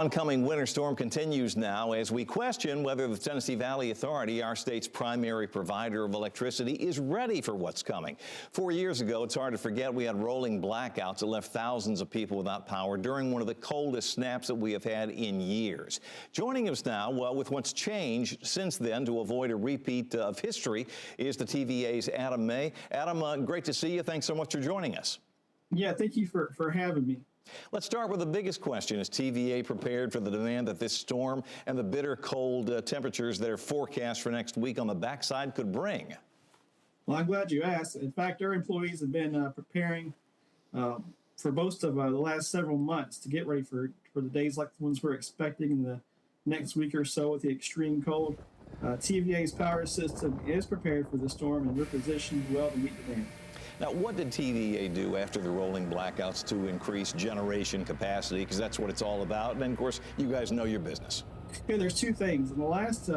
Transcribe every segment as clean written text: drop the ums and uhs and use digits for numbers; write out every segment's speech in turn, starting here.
Oncoming winter storm continues now as we question whether the Tennessee Valley Authority, our state's primary provider of electricity, is ready for what's coming. 4 years ago, it's hard to forget, we had rolling blackouts that left thousands of people without power during one of the coldest snaps that we have had in years. Joining us now, well, with what's changed since then to avoid a repeat of history, is the TVA's Adam May. Adam, great to see you. Thanks so much for joining us. Yeah, thank you for having me. Let's start with the biggest question. Is TVA prepared for the demand that this storm and the bitter cold temperatures that are forecast for next week on the backside could bring? Well, I'm glad you asked. In fact, our employees have been preparing for most of the last several months to get ready for the days like the ones we're expecting in the next week or so with the extreme cold. TVA's power system is prepared for the storm, and we're positioned well to meet demand. Now, what did TVA do after the rolling blackouts to increase generation capacity? Because that's what it's all about. And, of course, you guys know your business. Yeah, there's two things. In the last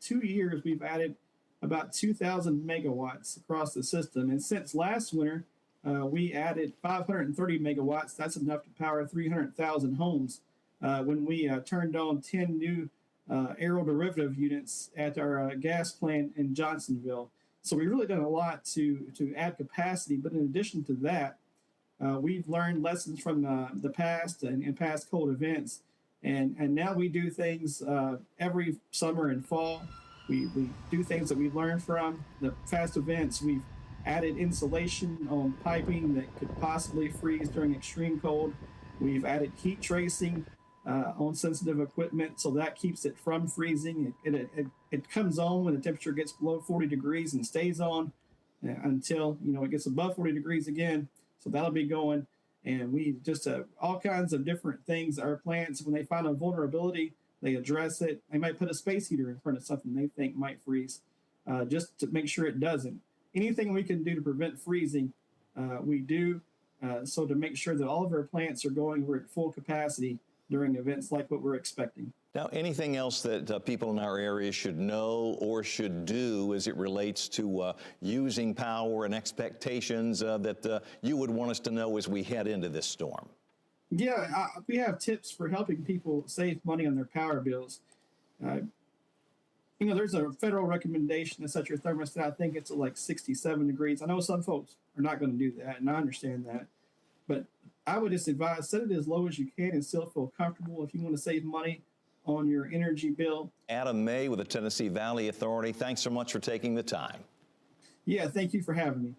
2 years, we've added about 2,000 megawatts across the system. And since last winter, we added 530 megawatts. That's enough to power 300,000 homes when we turned on 10 new aeroderivative units at our gas plant in Johnsonville. So we've really done a lot to add capacity. But in addition to that, we've learned lessons from the past and past cold events. And now we do things every summer and fall. We do things that we've learned from the past events. We've added insulation on piping that could possibly freeze during extreme cold. We've added heat tracing on sensitive equipment, so that keeps it from freezing. It comes on when the temperature gets below 40 degrees and stays on until it gets above 40 degrees again. So that'll be going, and we just all kinds of different things. Our plants, when they find a vulnerability, they address it. They might put a space heater in front of something they think might freeze, just to make sure it doesn't. Anything we can do to prevent freezing, we do. So to make sure that all of our plants are going, we're at full capacity during events like what we're expecting. Now, anything else that people in our area should know or should do as it relates to using power and expectations that you would want us to know as we head into this storm? Yeah, we have tips for helping people save money on their power bills. There's a federal recommendation to set your thermostat. I think it's at like 67 degrees. I know some folks are not going to do that, and I understand that. But I would just advise, set it as low as you can and still feel comfortable if you want to save money on your energy bill. Adam May with the Tennessee Valley Authority, thanks so much for taking the time. Yeah, thank you for having me.